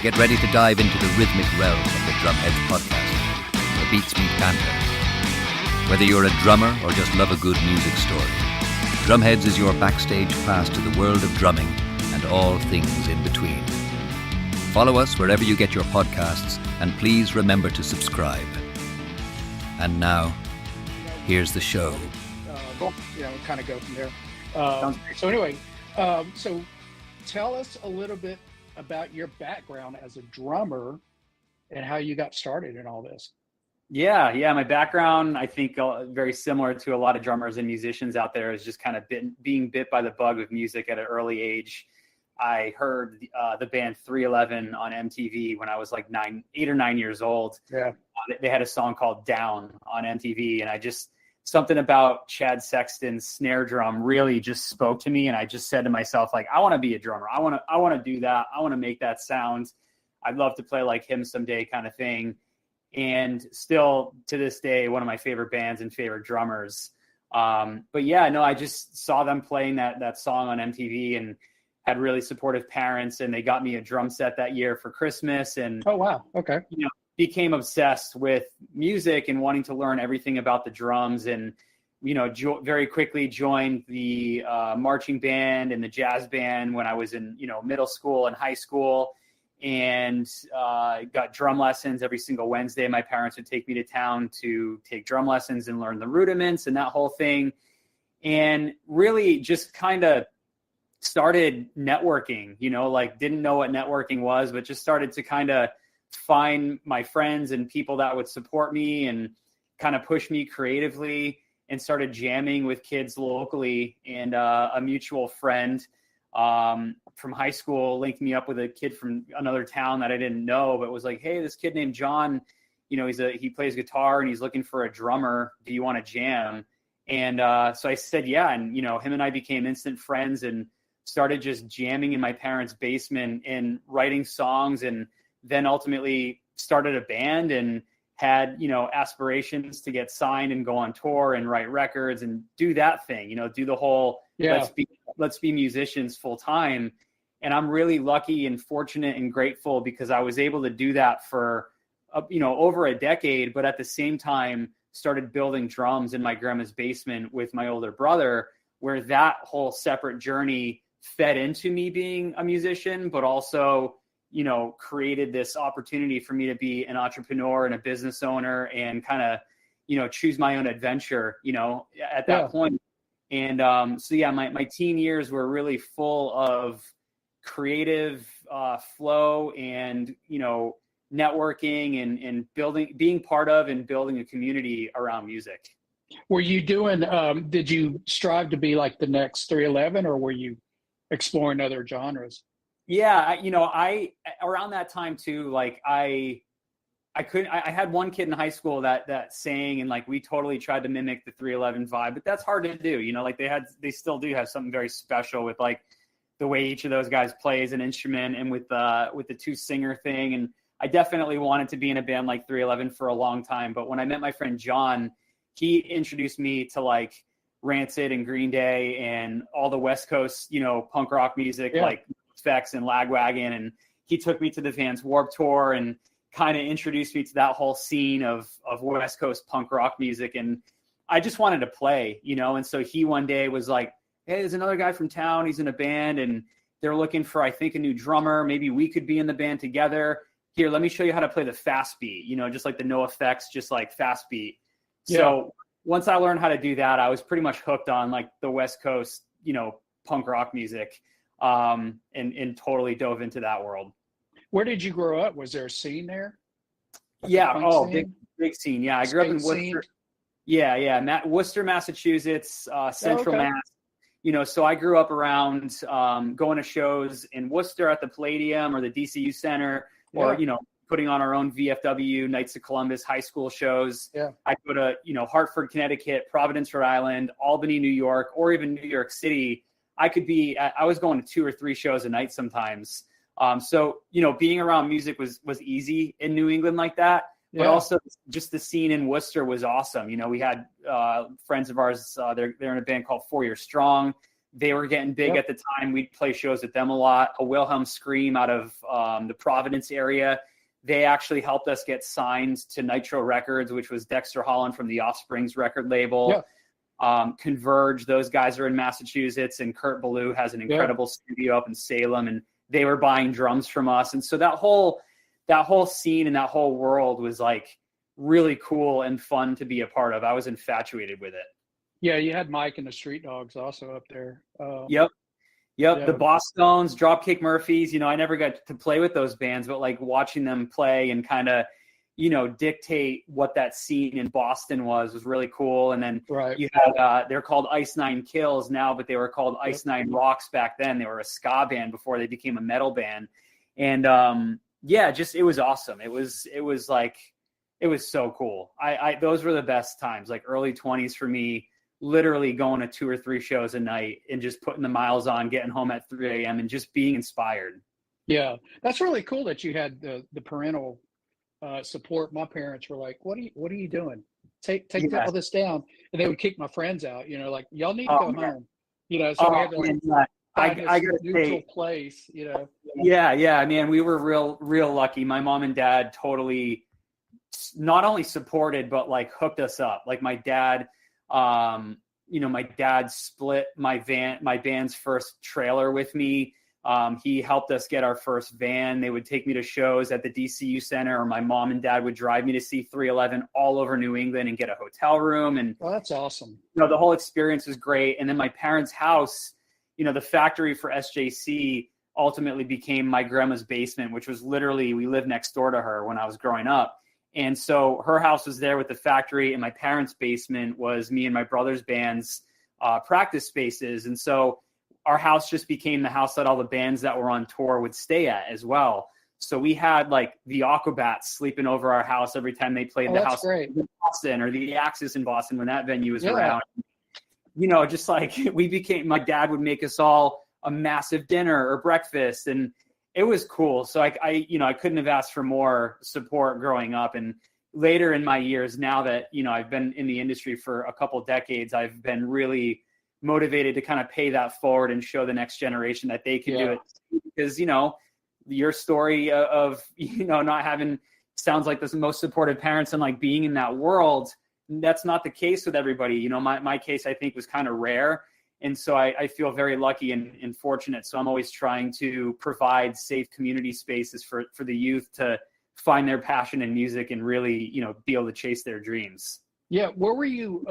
Get ready to dive into the rhythmic realm of the Drumheads podcast, where beats meet banter. Whether you're a drummer or just love a good music story, Drumheads is your backstage pass to the world of drumming and all things in between. Follow us wherever you get your podcasts, and please remember to subscribe. And now, here's the show. Kind of go from there. So anyway, so tell us a little bit about your background as a drummer and how you got started in all this. Yeah. My background, I think very similar to a lot of drummers and musicians out there, is just kind of being bit by the bug of music at an early age. I heard the band 311 on MTV when I was like 8 or 9 years old. Yeah. They had a song called Down on MTV, and something about Chad Sexton's snare drum really just spoke to me. And I just said to myself, like, I want to be a drummer. I want to do that. I want to make that sound. I'd love to play like him someday, kind of thing. And still to this day, one of my favorite bands and favorite drummers. But yeah, no, I just saw them playing that song on MTV and had really supportive parents, and they got me a drum set that year for Christmas. And oh, wow. Okay. Became obsessed with music and wanting to learn everything about the drums, and very quickly joined the marching band and the jazz band when I was in middle school and high school, and got drum lessons every single Wednesday. My parents would take me to town to take drum lessons and learn the rudiments and that whole thing, and really just kind of started networking. Didn't know what networking was, but just started to kind of find my friends and people that would support me and kind of push me creatively, and started jamming with kids locally. And a mutual friend from high school linked me up with a kid from another town that I didn't know, but was like, hey, this kid named John, he plays guitar and he's looking for a drummer. Do you want to jam? And so I said, yeah. And, him and I became instant friends and started just jamming in my parents' basement and writing songs, and then ultimately started a band and had, aspirations to get signed and go on tour and write records and do that thing, do the whole, let's be musicians full time. And I'm really lucky and fortunate and grateful because I was able to do that for, over a decade, but at the same time started building drums in my grandma's basement with my older brother, where that whole separate journey fed into me being a musician, but also created this opportunity for me to be an entrepreneur and a business owner and kind of, choose my own adventure, at that point. And my teen years were really full of creative flow and, networking and being part of and building a community around music. Were you doing, did you strive to be like the next 311, or were you exploring other genres? Yeah, I around that time too, like I had one kid in high school that sang, and like we totally tried to mimic the 311 vibe, but that's hard to do. They still do have something very special with like the way each of those guys plays an instrument, and with the two singer thing. And I definitely wanted to be in a band like 311 for a long time. But when I met my friend John, he introduced me to like Rancid and Green Day and all the West Coast, punk rock music, like Specs and Lagwagon. And he took me to the Vans Warped Tour and kind of introduced me to that whole scene of West Coast punk rock music. And I just wanted to play, and so he one day was like, hey, there's another guy from town. He's in a band and they're looking for, I think, a new drummer. Maybe we could be in the band together. Here, let me show you how to play the fast beat, just like the no effects, just like fast beat. Yeah. So once I learned how to do that, I was pretty much hooked on like the West Coast, punk rock music, and totally dove into that world. Where did you grow up? Was there a scene there? Big scene. Yeah, I grew up in Worcester. Scene? Yeah. Worcester, Massachusetts, Central Mass. So I grew up around going to shows in Worcester at the Palladium or the DCU Center, or putting on our own VFW, Knights of Columbus high school shows. Yeah. I go to, Hartford, Connecticut, Providence, Rhode Island, Albany, New York, or even New York City. I was going to 2 or 3 shows a night sometimes. So, being around music was easy in New England like that, but also just the scene in Worcester was awesome. We had friends of ours, they're in a band called 4 Year Strong. They were getting big at the time. We'd play shows with them a lot. A Wilhelm Scream out of the Providence area. They actually helped us get signed to Nitro Records, which was Dexter Holland from the Offspring's record label. Converge, those guys are in Massachusetts, and Kurt Ballou has an incredible studio up in Salem, and they were buying drums from us. And so that whole scene and that whole world was like really cool and fun to be a part of. I was infatuated with it. Yeah, you had Mike and the Street Dogs also up there. Yep. The Bosstones, Dropkick Murphys. I never got to play with those bands, but like watching them play and kind of, dictate what that scene in Boston was really cool. And then you had, they're called Ice Nine Kills now, but they were called Ice Nine Rocks back then. They were a ska band before they became a metal band. And it was awesome. It was so cool. Those were the best times, like early 20s for me, literally going to 2 or 3 shows a night and just putting the miles on, getting home at 3 a.m. and just being inspired. Yeah. That's really cool that you had the parental support. My parents were like, what are you doing? Take all this down. And they would kick my friends out, like, y'all need to go home, so we had to I got a neutral place, Yeah, man, we were real lucky. My mom and dad totally not only supported, but like hooked us up. Like my dad, my dad split my band's first trailer with me. He helped us get our first van. They would take me to shows at the DCU Center, or my mom and dad would drive me to see 311 all over New England and get a hotel room. And that's awesome. The whole experience was great. And then my parents' house, the factory for SJC ultimately became my grandma's basement, which was literally, we lived next door to her when I was growing up. And so her house was there with the factory, and my parents' basement was me and my brother's band's practice spaces. And so our house just became the house that all the bands that were on tour would stay at as well. So we had like the Aquabats sleeping over our house every time they played the house in Boston, or the Axis in Boston when that venue was around. Just like my dad would make us all a massive dinner or breakfast, and it was cool. So I couldn't have asked for more support growing up. And later in my years, now that, I've been in the industry for a couple decades, I've been really motivated to kind of pay that forward and show the next generation that they can do it. Because, your story of, not having, sounds like the most supportive parents and like being in that world, that's not the case with everybody. My case, I think, was kind of rare. And so I feel very lucky and fortunate. So I'm always trying to provide safe community spaces for the youth to find their passion in music and really, be able to chase their dreams. Yeah. Where were you?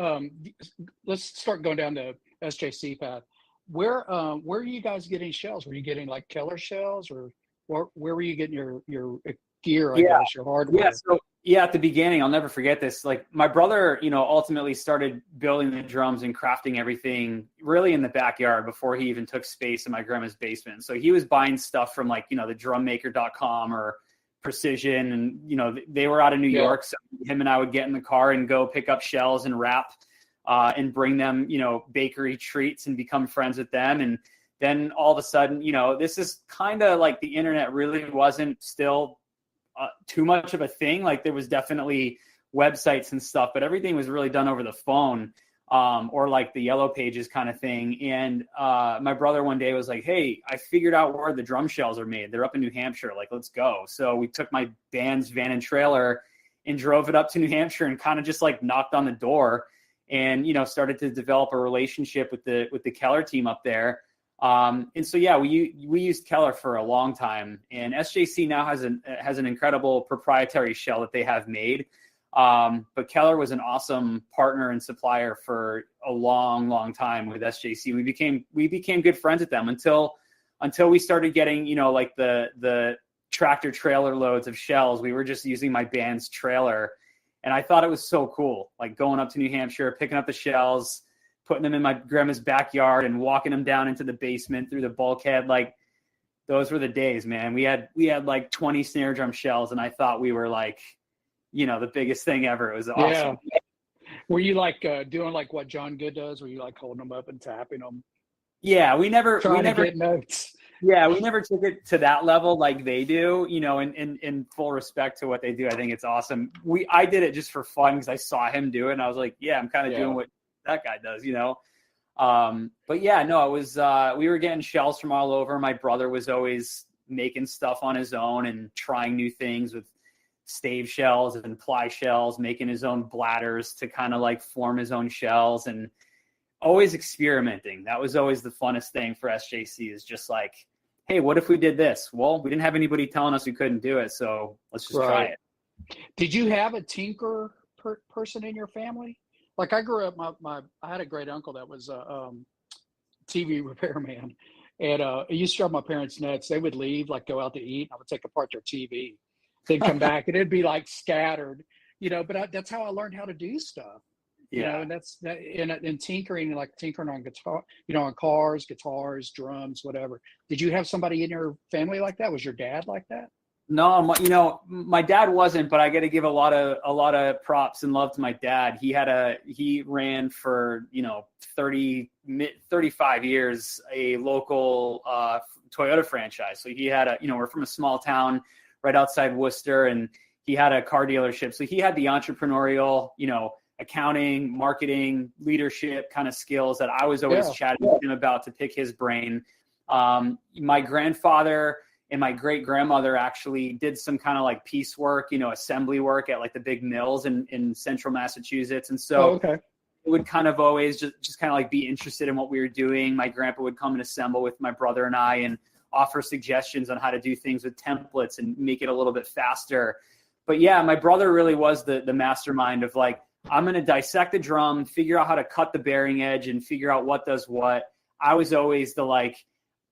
Let's start going down the SJC path. Where are you guys getting shells? Were you getting like Keller shells, or where were you getting your gear, I guess, your hardware? Yeah. So at the beginning, I'll never forget this. Like my brother, ultimately started building the drums and crafting everything really in the backyard before he even took space in my grandma's basement. So he was buying stuff from like, the drummaker.com or Precision, and, they were out of New York. So him and I would get in the car and go pick up shells and wrap and bring them, bakery treats and become friends with them. And then all of a sudden, this is kind of like the internet really wasn't still too much of a thing. Like there was definitely websites and stuff, but everything was really done over the phone, or like the Yellow Pages kind of thing. And my brother one day was like, hey, I figured out where the drum shells are made. They're up in New Hampshire. Like, let's go. So we took my band's van and trailer and drove it up to New Hampshire and kind of just like knocked on the door and, started to develop a relationship with the Keller team up there. And so, we used Keller for a long time, and SJC now has an incredible proprietary shell that they have made. But Keller was an awesome partner and supplier for a long, long time with SJC. We became good friends with them until we started getting, like the tractor trailer loads of shells. We were just using my band's trailer, and I thought it was so cool, like going up to New Hampshire, picking up the shells, putting them in my grandma's backyard and walking them down into the basement through the bulkhead. Like those were the days, man. We had like 20 snare drum shells, and I thought we were like, the biggest thing ever. It was awesome. Yeah. Were you like doing like what John Good does? Were you like holding them up and tapping them? Yeah, we never get notes. Yeah, we never took it to that level like they do, in full respect to what they do. I think it's awesome. I did it just for fun because I saw him do it, and I was like, yeah, I'm kind of doing what that guy does, But yeah, no, it was, we were getting shells from all over. My brother was always making stuff on his own and trying new things with stave shells and ply shells, making his own bladders to kind of like form his own shells, and always experimenting. That was always the funnest thing for SJC, is just like, hey, what if we did this? Well, we didn't have anybody telling us we couldn't do it, so let's just try it. Did you have a tinker person in your family? Like I grew up, I had a great uncle that was a TV repairman, and it used to drive my parents nuts. They would leave, like go out to eat, and I would take apart their TV. They'd come back and it'd be like scattered, but that's how I learned how to do stuff. And that's that, and tinkering, like tinkering on guitar, on cars, guitars, drums, whatever. Did you have somebody in your family like that? Was your dad like that? No, my dad wasn't, but I got to give a lot of props and love to my dad. He ran for 35 years a local Toyota franchise. So he had we're from a small town right outside Worcester, and he had a car dealership. So he had the entrepreneurial, accounting, marketing, leadership kind of skills that I was always chatting with him about to pick his brain. My grandfather and my great grandmother actually did some kind of like piecework, assembly work at like the big mills in central Massachusetts. And so it would kind of always just kind of like be interested in what we were doing. My grandpa would come and assemble with my brother and I and offer suggestions on how to do things with templates and make it a little bit faster. But yeah, my brother really was the mastermind of like, I'm going to dissect the drum, figure out how to cut the bearing edge and figure out what does what. I was always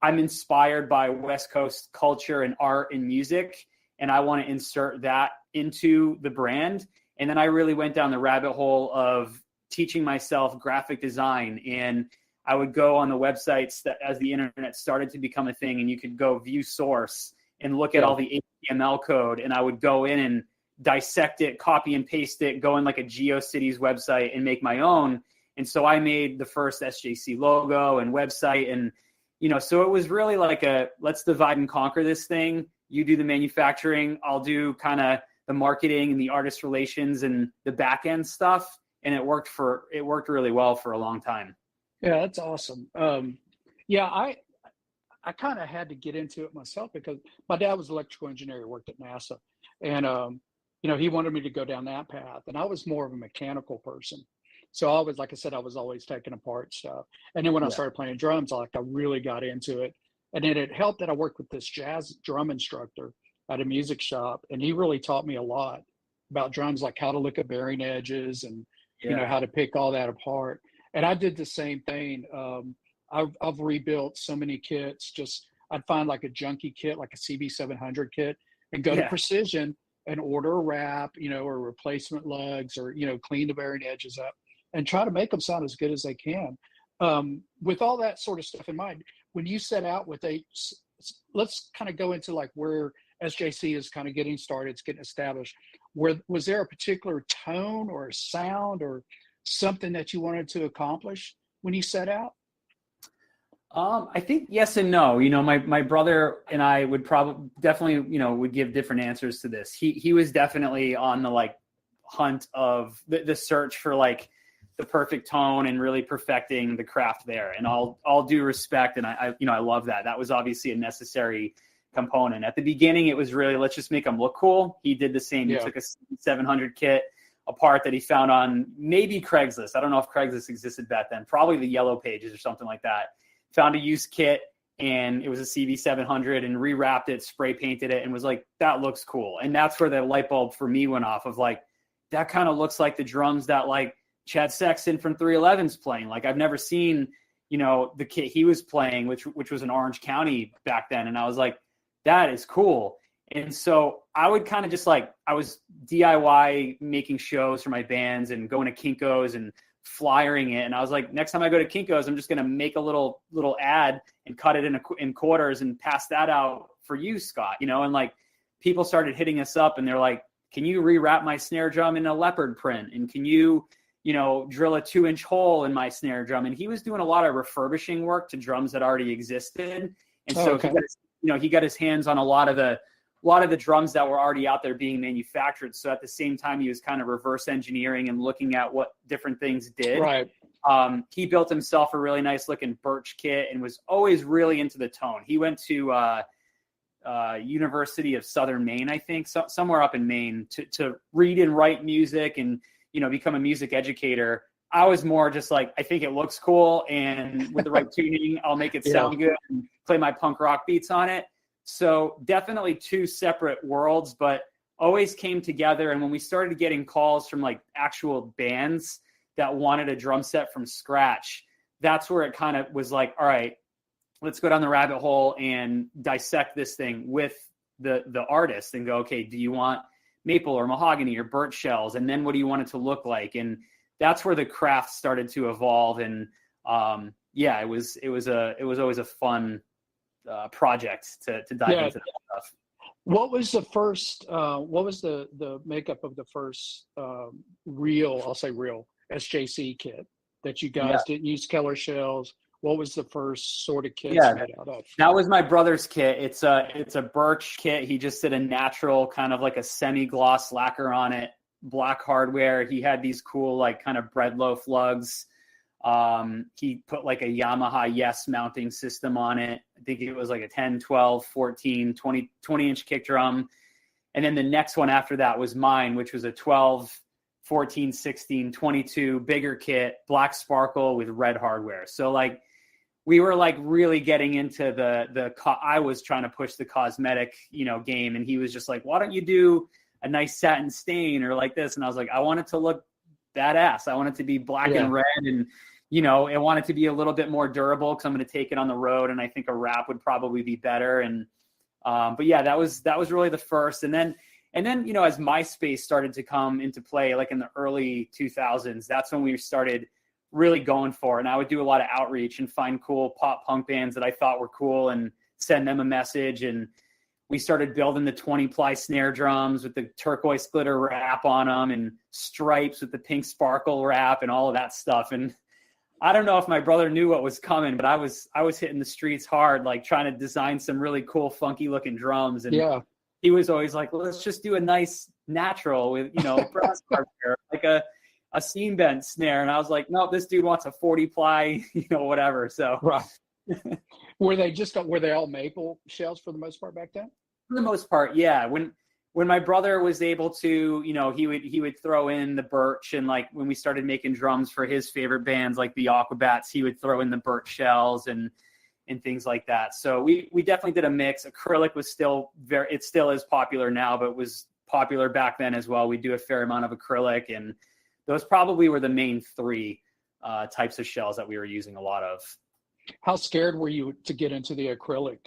I'm inspired by West Coast culture and art and music, and I want to insert that into the brand. And then I really went down the rabbit hole of teaching myself graphic design, and I would go on the websites that as the internet started to become a thing, and you could go view source and look at all the HTML code, and I would go in and dissect it, copy and paste it, go in like a GeoCities website and make my own. And so I made the first SJC logo and website, and so it was really like let's divide and conquer this thing. You do the manufacturing, I'll do kind of the marketing and the artist relations and the back end stuff. And it worked really well for a long time. Yeah, that's awesome. I kind of had to get into it myself because my dad was electrical engineer. He worked at NASA, and he wanted me to go down that path, and I was more of a mechanical person. So I was, like I said, I was always taking apart stuff. And then when I started playing drums, I really got into it. And then it helped that I worked with this jazz drum instructor at a music shop, and he really taught me a lot about drums, like how to look at bearing edges and how to pick all that apart. And I did the same thing. I've rebuilt so many kits. I'd find like a junky kit, like a CB700 kit, and go to Precision and order a wrap, or replacement lugs, or clean the bearing edges up and try to make them sound as good as they can. With all that sort of stuff in mind, when you set out with let's kind of go into like where SJC is kind of getting started, it's getting established. Was there a particular tone or a sound or something that you wanted to accomplish when you set out? I think yes and no. My brother and I would definitely, would give different answers to this. He was definitely on the like hunt of the search for like the perfect tone and really perfecting the craft there. And all due respect, and I love that. That was obviously a necessary component. At the beginning, it was really, let's just make them look cool. He did the same. He took a 700 kit apart that he found on maybe Craigslist. I don't know if Craigslist existed back then, probably the Yellow Pages or something like that. Found a used kit, and it was a CB700, and rewrapped it, spray painted it, and was like, that looks cool. And that's where the light bulb for me went off of like, that kind of looks like the drums that like Chad Sexton from 311's playing. Like I've never seen, the kit he was playing, which was in Orange County back then. And I was like, that is cool. And so I would kind of just like, I was DIY making shows for my bands and going to Kinko's and flyering it. And I was like, next time I go to Kinko's, I'm just going to make a little ad and cut it in quarters and pass that out for you, Scott, and like people started hitting us up and they're like, can you rewrap my snare drum in a leopard print? And can you, drill a 2-inch hole in my snare drum? And he was doing a lot of refurbishing work to drums that already existed. And so he got his hands on a lot of the drums that were already out there being manufactured. So at the same time, he was kind of reverse engineering and looking at what different things did. Right. He built himself a really nice looking birch kit and was always really into the tone. He went to University of Southern Maine, I think, somewhere up in Maine, to read and write music and, become a music educator. I was more just like, I think it looks cool, and with the right tuning, I'll make it sound good and play my punk rock beats on it. So definitely two separate worlds, but always came together. And when we started getting calls from like actual bands that wanted a drum set from scratch, that's where it kind of was like, all right, let's go down the rabbit hole and dissect this thing with the artist and go, okay, do you want maple or mahogany or birch shells? And then what do you want it to look like? And that's where the craft started to evolve. And it was always a fun project to dive into that stuff. What was the first, what was the makeup of the first real SJC kit that you guys didn't use Keller shells? What was the first sort of kit made out of? That was my brother's kit. It's a birch kit. He just did a natural kind of like a semi-gloss lacquer on it, black hardware. He had these cool like kind of bread loaf lugs. He put like a Yamaha Yes mounting system on it. I think it was like a 10, 12, 14, 20 inch kick drum. And then the next one after that was mine, which was a 12, 14, 16, 22 bigger kit, black sparkle with red hardware. So like we were like really getting into I was trying to push the cosmetic, game. And he was just like, why don't you do a nice satin stain or like this? And I was like, I want it to look badass. I want it to be black and red, and I want it to be a little bit more durable because I'm going to take it on the road, and I think a wrap would probably be better. And but yeah, that was really the first. And then as MySpace started to come into play, like in the early 2000s, that's when we started really going for it. And I would do a lot of outreach and find cool pop punk bands that I thought were cool and send them a message. And we started building the 20-ply snare drums with the turquoise glitter wrap on them and stripes with the pink sparkle wrap and all of that stuff. And I don't know if my brother knew what was coming, but I was hitting the streets hard, like trying to design some really cool, funky looking drums. And he was always like, well, let's just do a nice natural with, brass hardware, like a seam bent snare. And I was like, no, this dude wants a 40-ply, whatever. So were they all maple shells for the most part back then? For the most part, yeah. When my brother was able to, he would throw in the birch, and like when we started making drums for his favorite bands like the Aquabats, he would throw in the birch shells and things like that. So we definitely did a mix. Acrylic was it still is popular now, but was popular back then as well. We do a fair amount of acrylic, and those probably were the main three types of shells that we were using a lot of. How scared were you to get into the acrylic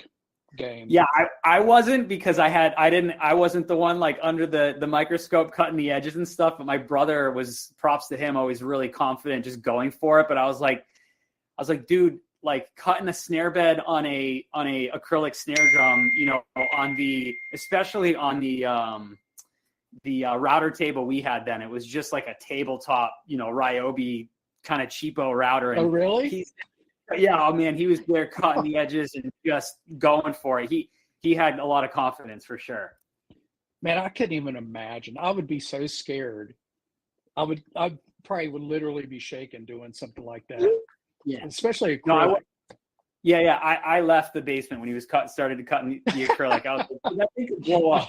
game? Yeah, I wasn't, because I wasn't the one like under the microscope cutting the edges and stuff, but my brother was, props to him, always really confident just going for it. But I was like, dude, like cutting a snare bed on a acrylic snare drum, especially on the router table we had then, it was just like a tabletop, Ryobi kind of cheapo router. And oh, really? Yeah, oh man, he was there cutting the edges and just going for it. He had a lot of confidence for sure. Man, I couldn't even imagine. I would be so scared. I probably would literally be shaking doing something like that. Yeah, especially acrylic. I left the basement when he was started to cut the acrylic. I was like, that thing could blow up.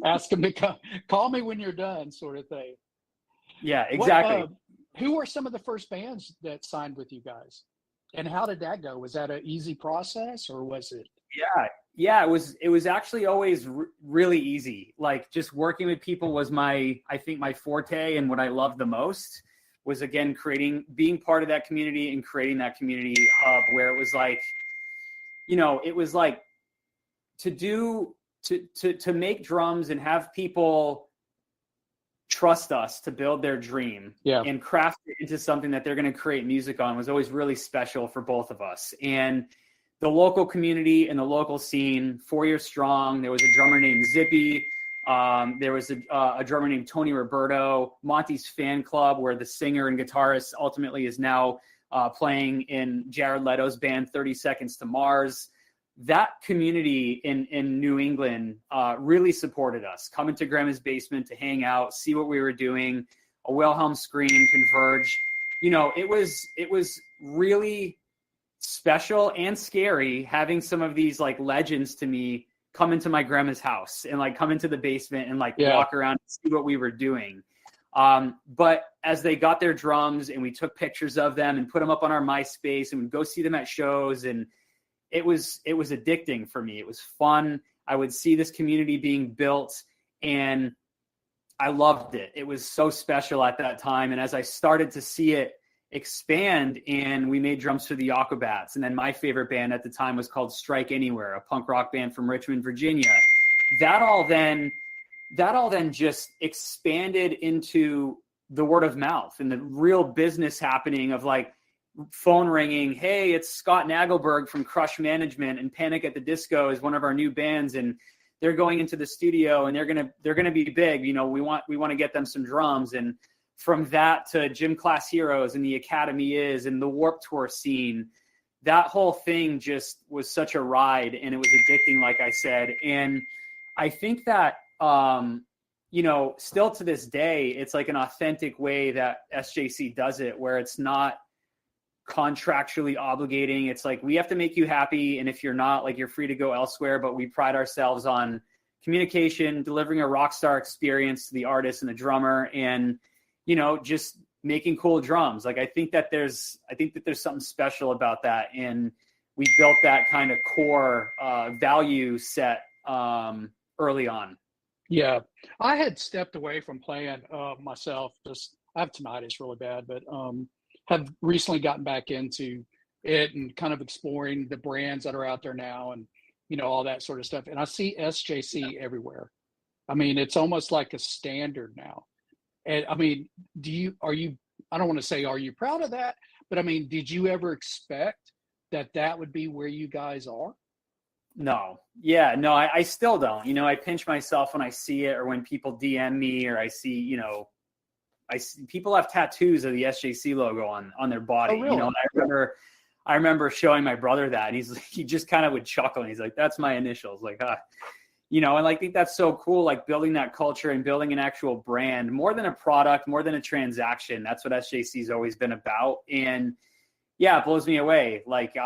Ask him to call me when you're done, sort of thing. Yeah, exactly. Who were some of the first bands that signed with you guys? And how did that go? Was that an easy process, or was it? Yeah, it was actually always really easy. Like just working with people was I think my forte, and what I loved the most was, again, being part of that community and creating that community hub where it was like, it was like to make drums and have people trust us to build their dream and craft it into something that they're going to create music on was always really special for both of us. And the local community and the local scene, 4 years strong, there was a drummer named Zippy. There was a drummer named Tony Roberto, Monty's Fan Club, where the singer and guitarist ultimately is now playing in Jared Leto's band 30 Seconds to Mars. That community in New England really supported us, coming to Grandma's basement to hang out, see what we were doing, a Wilhelm scream, Converge. it was really special and scary having some of these like legends to me come into my grandma's house and like come into the basement and like walk around and see what we were doing. But as they got their drums and we took pictures of them and put them up on our MySpace and we'd go see them at shows, and it was addicting for me. It was fun. I would see this community being built and I loved it. It was so special at that time. And as I started to see it expand and we made drums for the Aquabats, and then my favorite band at the time was called Strike Anywhere, a punk rock band from Richmond, Virginia. That all then just expanded into the word of mouth and the real business happening of like phone ringing. Hey, it's Scott Nagelberg from Crush Management, and Panic at the Disco is one of our new bands, and they're going into the studio and they're gonna be big. We want to get them some drums. And from that to Gym Class Heroes and the Academy Is and the Warped Tour scene, that whole thing just was such a ride, and it was addicting, like I said. And I think that still to this day, it's like an authentic way that SJC does it, where it's not contractually obligating. It's like, we have to make you happy, and if you're not, like, you're free to go elsewhere. But we pride ourselves on communication, delivering a rock star experience to the artist and the drummer, and just making cool drums. Like, I think that there's something special about that, and we built that kind of core value set early on. Yeah, I had stepped away from playing myself. Just, I have tinnitus really bad, but have recently gotten back into it and kind of exploring the brands that are out there now, and all that sort of stuff. And I see SJC everywhere. I mean, it's almost like a standard now. And I mean, I don't want to say, are you proud of that? But I mean, did you ever expect that would be where you guys are? No. Yeah, no, I still don't. I pinch myself when I see it, or when people DM me, or I see, I see people have tattoos of the SJC logo on their body. Oh, really? I remember showing my brother that, and he just kind of would chuckle, and he's like, "That's my initials." Like, and I think that's so cool, like building that culture and building an actual brand, more than a product, more than a transaction. That's what SJC's always been about. And yeah, it blows me away. Like,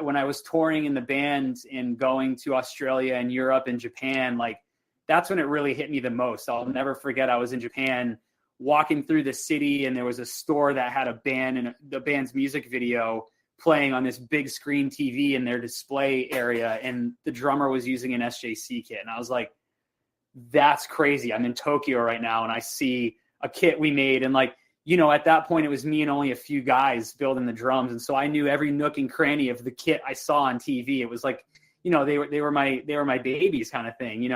when I was touring in the band and going to Australia and Europe and Japan, like, that's when it really hit me the most. I'll never forget, I was in Japan walking through the city, and there was a store that had a band, and the band's music video playing on this big screen TV in their display area, and the drummer was using an SJC kit. And I was like, that's crazy. I'm in Tokyo right now, and I see a kit we made, and like, at that point it was me and only a few guys building the drums. And so I knew every nook and cranny of the kit I saw on TV. It was like, they were my babies kind of thing,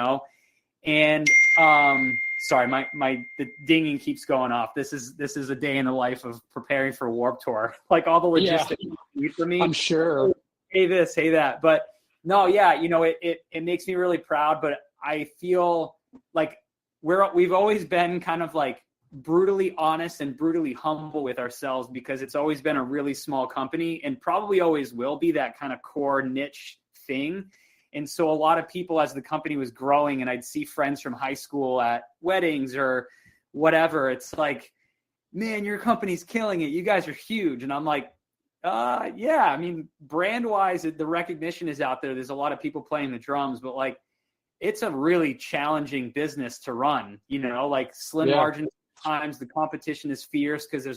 And sorry, the dinging keeps going off. This is a day in the life of preparing for Warped Tour. Like, all the logistics for me. I'm sure. Hey this, hey that. But no, yeah, it makes me really proud. But I feel like we've always been kind of like brutally honest and brutally humble with ourselves, because it's always been a really small company, and probably always will be that kind of core niche thing. And so a lot of people, as the company was growing, and I'd see friends from high school at weddings or whatever, it's like, man, your company's killing it. You guys are huge. And I'm like, yeah, I mean, brand wise, the recognition is out there. There's a lot of people playing the drums, but like, it's a really challenging business to run, like slim margins times. The competition is fierce because there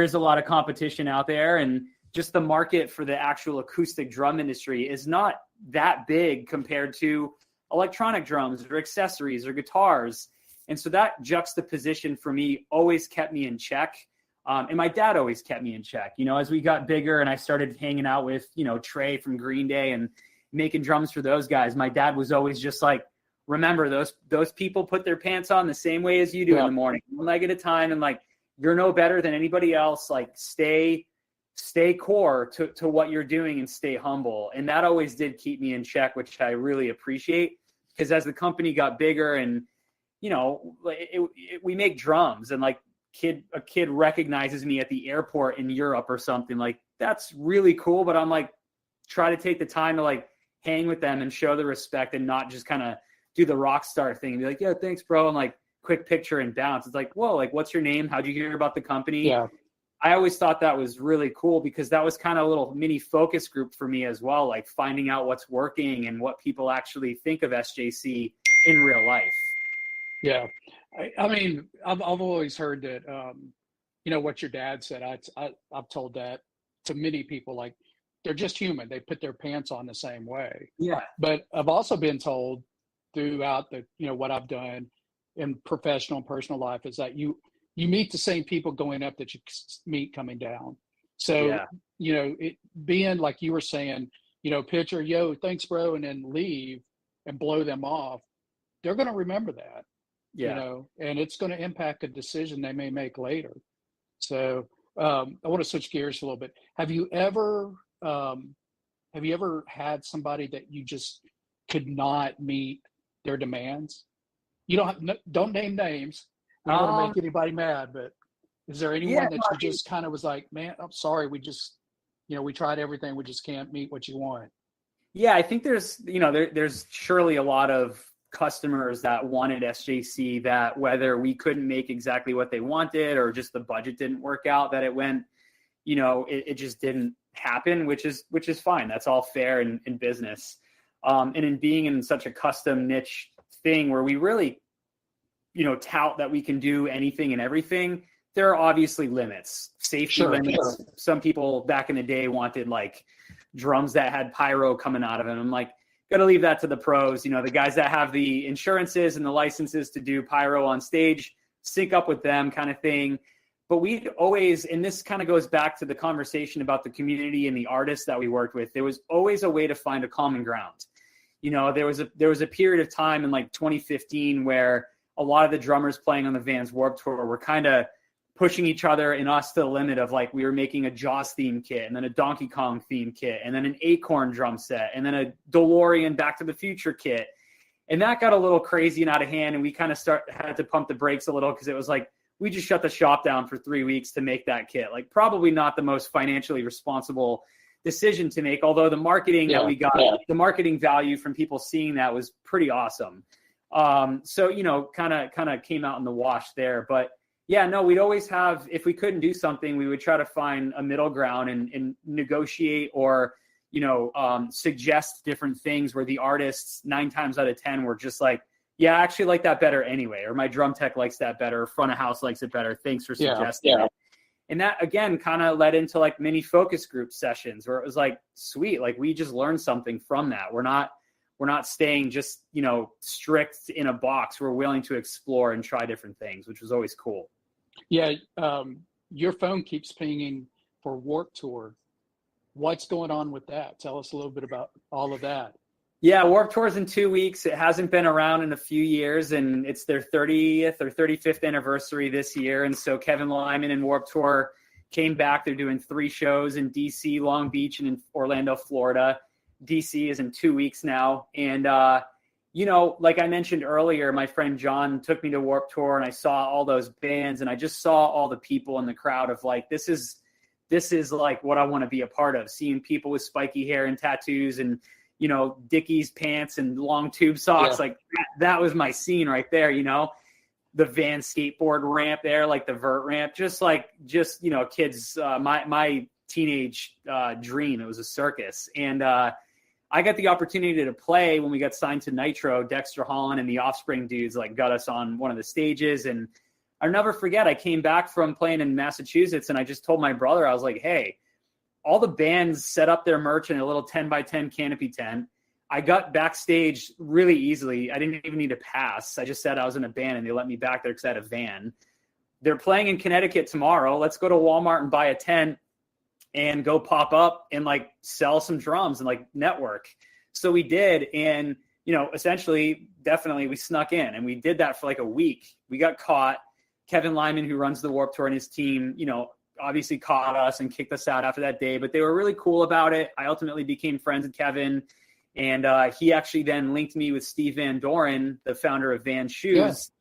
is a lot of competition out there, and just the market for the actual acoustic drum industry is not that big compared to electronic drums or accessories or guitars. And so that juxtaposition for me always kept me in check. And my dad always kept me in check, as we got bigger and I started hanging out with, Trey from Green Day and making drums for those guys. My dad was always just like, remember, those people put their pants on the same way as you do in the morning, one leg at a time. And like, you're no better than anybody else. Like, stay core to what you're doing and stay humble. And that always did keep me in check, which I really appreciate, because as the company got bigger and, we make drums, and like a kid recognizes me at the airport in Europe or something, like, that's really cool. But I'm like, try to take the time to like hang with them and show the respect, and not just kind of do the rock star thing and be like, yeah, thanks, bro. And like, quick picture and bounce. It's like, whoa, like, what's your name? How'd you hear about the company? Yeah. I always thought that was really cool because that was kind of a little mini focus group for me as well, like finding out what's working and what people actually think of SJC in real life. Yeah. I mean, I've always heard that, what your dad said. I've told that to many people, like they're just human. They put their pants on the same way. Yeah. But I've also been told throughout what I've done in professional and personal life is that you meet the same people going up that you meet coming down. So, it being like you were saying, picture, yo, thanks, bro, and then leave and blow them off. They're going to remember that, and it's going to impact a decision they may make later. So I want to switch gears a little bit. Have you ever had somebody that you just could not meet their demands? You don't name names. I don't want to make anybody mad, but is there anyone that you just kind of was like, man, I'm sorry, we just, we tried everything, we just can't meet what you want? Yeah, I think there's surely a lot of customers that wanted SJC that whether we couldn't make exactly what they wanted or just the budget didn't work out, that it went, it just didn't happen, which is fine. That's all fair in business. And in being in such a custom niche thing where we really, tout that we can do anything and everything, there are obviously limits, safety limits. Sure. Some people back in the day wanted like drums that had pyro coming out of them. I'm like, got to leave that to the pros. The guys that have the insurances and the licenses to do pyro on stage, sync up with them kind of thing. But we always, and this kind of goes back to the conversation about the community and the artists that we worked with, there was always a way to find a common ground. There was a period of time in like 2015 where a lot of the drummers playing on the Vans Warped Tour were kind of pushing each other and us to the limit of like, we were making a Jaws theme kit and then a Donkey Kong theme kit and then an Acorn drum set and then a DeLorean Back to the Future kit. And that got a little crazy and out of hand. And we kind of had to pump the brakes a little because it was like, we just shut the shop down for 3 weeks to make that kit. Like probably not the most financially responsible decision to make, although the marketing that we got, the marketing value from people seeing that was pretty awesome. So, kind of came out in the wash there, but yeah, no, we'd always have, if we couldn't do something, we would try to find a middle ground and negotiate or, suggest different things where the artists 9 times out of 10 were just like, yeah, I actually like that better anyway, or my drum tech likes that better, or front of house likes it better. Thanks for suggesting it. And that, again, kind of led into like mini focus group sessions where it was like, sweet, like we just learned something from that. We're not staying just, strict in a box. We're willing to explore and try different things, which was always cool. Yeah. Your phone keeps pinging for Warped Tour. What's going on with that? Tell us a little bit about all of that. Yeah, Warped Tour's in 2 weeks. It hasn't been around in a few years, and it's their 30th or 35th anniversary this year. And so Kevin Lyman and Warped Tour came back. They're doing 3 shows in DC, Long Beach, and in Orlando, Florida. DC is in 2 weeks now. And, like I mentioned earlier, my friend John took me to Warped Tour, and I saw all those bands, and I just saw all the people in the crowd of like, this is like what I want to be a part of, seeing people with spiky hair and tattoos and, Dickies pants and long tube socks. Like that was my scene right there, the Van skateboard ramp there, like the vert ramp, just kids, my teenage dream. It was a circus. And I got the opportunity to play when we got signed to Nitro. Dexter Holland and the Offspring dudes like got us on one of the stages. And I'll never forget, I came back from playing in Massachusetts and I just told my brother, I was like, hey, all the bands set up their merch in a little 10x10 canopy tent. I got backstage really easily. I didn't even need a pass. I just said I was in a band and they let me back there because I had a van. They're playing in Connecticut tomorrow. Let's go to Walmart and buy a tent and go pop up and like sell some drums and like network. So we did. And, essentially, definitely we snuck in and we did that for like a week. We got caught. Kevin Lyman, who runs the Warped Tour, and his team, obviously caught us and kicked us out after that day, but they were really cool about it. I ultimately became friends with Kevin, and he actually then linked me with Steve Van Doren, the founder of Van Shoes.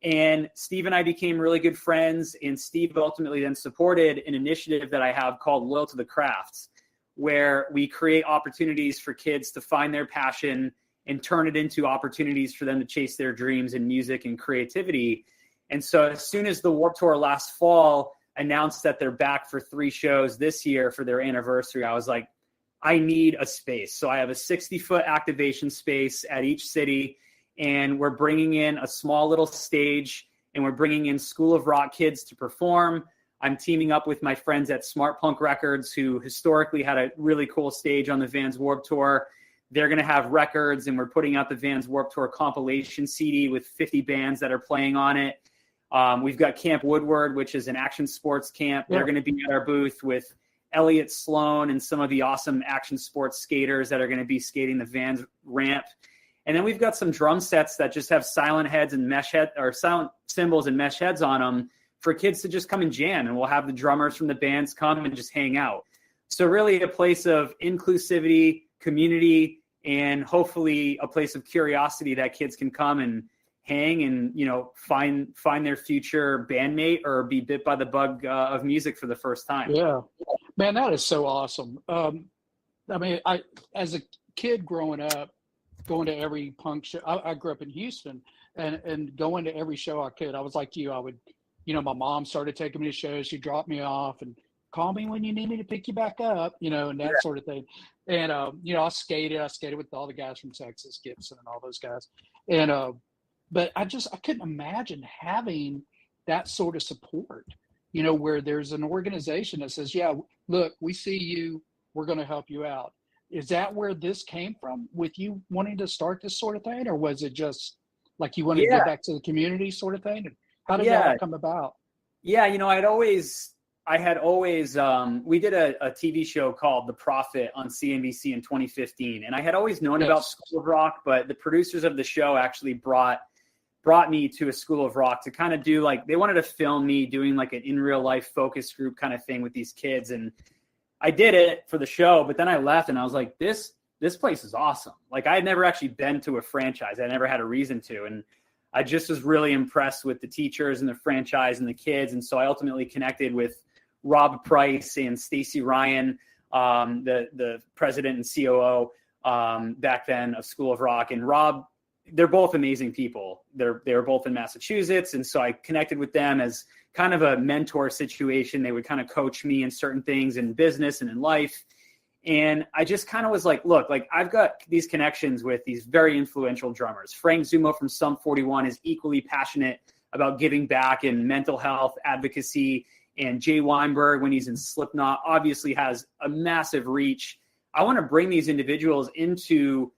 Yeah. And Steve and I became really good friends, and Steve ultimately then supported an initiative that I have called Loyal to the Crafts, where we create opportunities for kids to find their passion and turn it into opportunities for them to chase their dreams in music and creativity. And so as soon as the Warped Tour last fall, announced that they're back for 3 shows this year for their anniversary, I was like, I need a space. So I have a 60-foot activation space at each city, and we're bringing in a small little stage, and we're bringing in School of Rock kids to perform. I'm teaming up with my friends at Smart Punk Records, who historically had a really cool stage on the Vans Warped Tour. They're going to have records, and we're putting out the Vans Warped Tour compilation CD with 50 bands that are playing on it. We've got Camp Woodward, which is an action sports camp. They're going to be at our booth with Elliott Sloan and some of the awesome action sports skaters that are going to be skating the Vans ramp. And then we've got some drum sets that just have silent heads and silent cymbals and mesh heads on them for kids to just come and jam. And we'll have the drummers from the bands come and just hang out. So really a place of inclusivity, community, and hopefully a place of curiosity that kids can come and hang and, you know, find their future bandmate or be bit by the bug of music for the first time. Yeah, man, that is so awesome. I mean, as a kid growing up, going to every punk show, I grew up in Houston, and going to every show I could. I was like you, I would, you know, my mom started taking me to shows. She dropped me off and call me when you need me to pick you back up, you know, and that sort of thing. And, you know, I skated with all the guys from Texas, Gibson and all those guys. And, but I couldn't imagine having that sort of support, you know, where there's an organization that says, yeah, look, we see you, we're going to help you out. Is that where this came from, with you wanting to start this sort of thing? Or was it just like you wanted to get back to the community sort of thing? And how did that come about? Yeah, you know, I had always, we did a TV show called The Prophet on CNBC in 2015. And I had always known about School of Rock, but the producers of the show actually brought me to a School of Rock to kind of do, like, they wanted to film me doing like an in real life focus group kind of thing with these kids. And I did it for the show, but then I left and I was like, this place is awesome. Like, I had never actually been to a franchise. I never had a reason to. And I just was really impressed with the teachers and the franchise and the kids. And so I ultimately connected with Rob Price and Stacy Ryan, the president and COO back then of School of Rock. And Rob, they're both amazing people. They were both in Massachusetts. And so I connected with them as kind of a mentor situation. They would kind of coach me in certain things in business and in life. And I just kind of was like, look, like, I've got these connections with these very influential drummers. Frank Zumo from Sum 41 is equally passionate about giving back and mental health advocacy. And Jay Weinberg, when he's in Slipknot, obviously has a massive reach. I want to bring these individuals into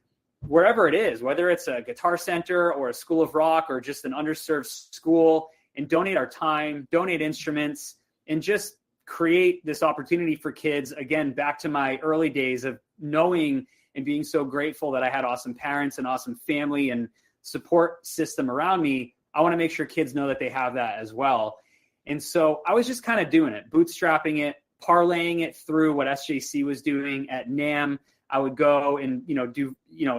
wherever it is, whether it's a guitar center or a School of Rock or just an underserved school, and donate our time, donate instruments, and just create this opportunity for kids. Again, back to my early days of knowing and being so grateful that I had awesome parents and awesome family and support system around me. I want to make sure kids know that they have that as well. And so I was just kind of doing it, bootstrapping it, parlaying it through what SJC was doing at NAMM. I would go and,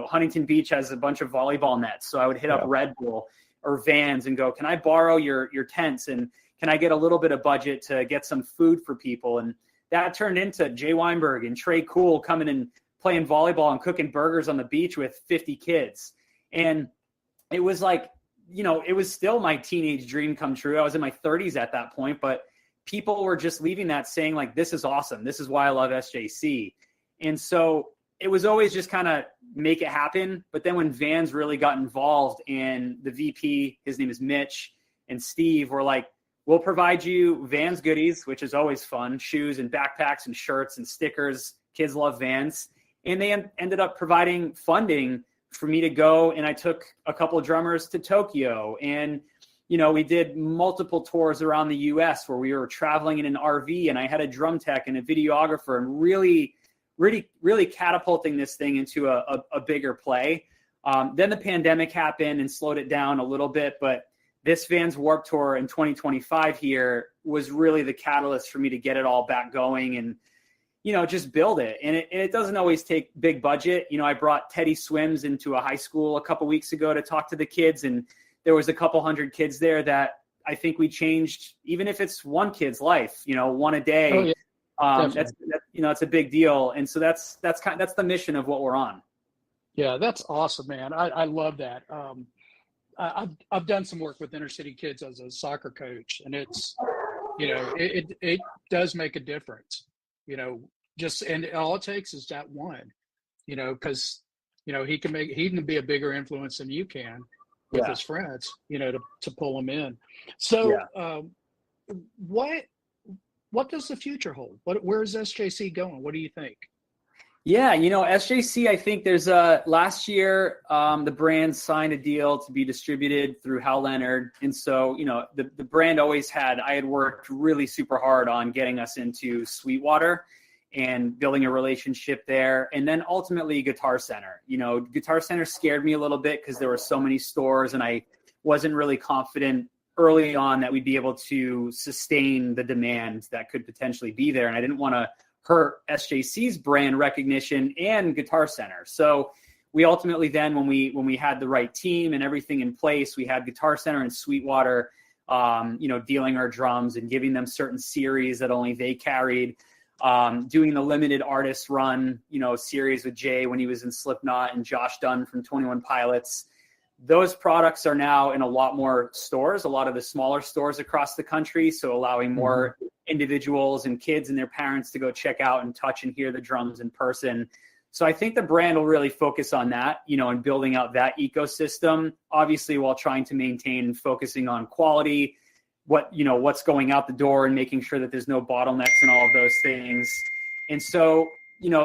Huntington Beach has a bunch of volleyball nets. So I would hit up Red Bull or Vans and go, can I borrow your tents? And can I get a little bit of budget to get some food for people? And that turned into Jay Weinberg and Trey Cool coming and playing volleyball and cooking burgers on the beach with 50 kids. And it was like, it was still my teenage dream come true. I was in my 30s at that point, but people were just leaving that saying, like, this is awesome. This is why I love SJC. And so it was always just kind of make it happen. But then when Vans really got involved, and the VP, his name is Mitch, and Steve were like, we'll provide you Vans goodies, which is always fun, shoes and backpacks and shirts and stickers. Kids love Vans. And they ended up providing funding for me to go. And I took a couple of drummers to Tokyo. And, we did multiple tours around the US where we were traveling in an RV, and I had a drum tech and a videographer, and really catapulting this thing into a bigger play. Then the pandemic happened and slowed it down a little bit, but this Vans Warped Tour in 2025 here was really the catalyst for me to get it all back going and, just build it. And it doesn't always take big budget. I brought Teddy Swims into a high school a couple weeks ago to talk to the kids, and there was a couple hundred kids there that I think we changed, even if it's one kid's life, one a day. Oh, yeah. That's it's a big deal. And so that's the mission of what we're on. Yeah, that's awesome, man. I love that. I've done some work with inner city kids as a soccer coach, and it's it does make a difference, and all it takes is that one, because, he can be a bigger influence than you can with his friends, to pull them in. So what does the future hold? Where's SJC going? What do you think? Yeah, SJC, I think there's last year, the brand signed a deal to be distributed through Hal Leonard. And so, the brand always I had worked really super hard on getting us into Sweetwater and building a relationship there. And then ultimately Guitar Center. Guitar Center scared me a little bit because there were so many stores and I wasn't really confident early on that we'd be able to sustain the demand that could potentially be there. And I didn't want to hurt SJC's brand recognition and Guitar Center. So we ultimately then, when we had the right team and everything in place, we had Guitar Center and Sweetwater, dealing our drums and giving them certain series that only they carried, doing the limited artist run, series with Jay when he was in Slipknot and Josh Dunn from 21 Pilots. Those products are now in a lot more stores, a lot of the smaller stores across the country. So allowing more individuals and kids and their parents to go check out and touch and hear the drums in person. So I think the brand will really focus on that, and building out that ecosystem, obviously while trying to maintain and focusing on quality, what's going out the door and making sure that there's no bottlenecks and all of those things. And so,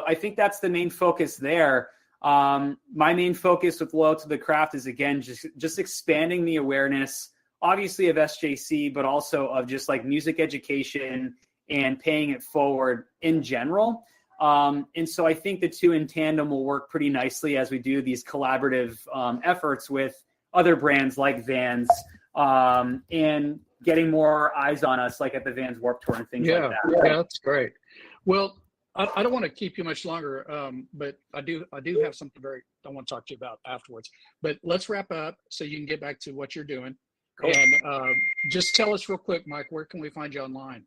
I think that's the main focus there. My main focus with Loyal to the Craft is, again, just expanding the awareness, obviously of SJC, but also of just like music education and paying it forward in general. And so I think the two in tandem will work pretty nicely as we do these collaborative efforts with other brands like Vans, and getting more eyes on us, like at the Vans Warped Tour and things like that. Yeah, that's great. Well, I don't want to keep you much longer, but I do have something I want to talk to you about afterwards. But let's wrap up so you can get back to what you're doing. Cool. And just tell us real quick, Mike, where can we find you online?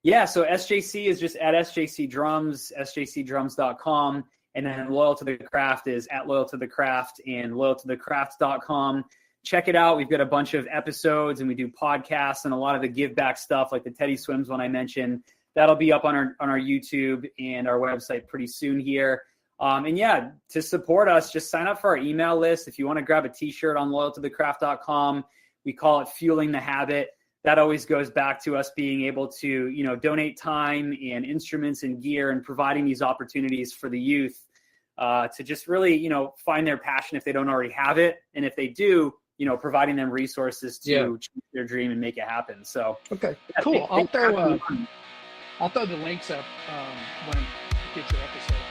Yeah, so SJC is just at SJC Drums, sjcdrums.com. And then Loyal to the Craft is at Loyal to the Craft and loyaltothecraft.com. Check it out. We've got a bunch of episodes and we do podcasts and a lot of the give back stuff like the Teddy Swims one I mentioned. That'll be up on our YouTube and our website pretty soon here. And yeah, to support us, just sign up for our email list. If you want to grab a t-shirt on loyaltothecraft.com, we call it Fueling the Habit. That always goes back to us being able to, donate time and instruments and gear and providing these opportunities for the youth to just really, find their passion if they don't already have it. And if they do, providing them resources to achieve their dream and make it happen. So, okay, cool. I'll throw the links up when I get your episode.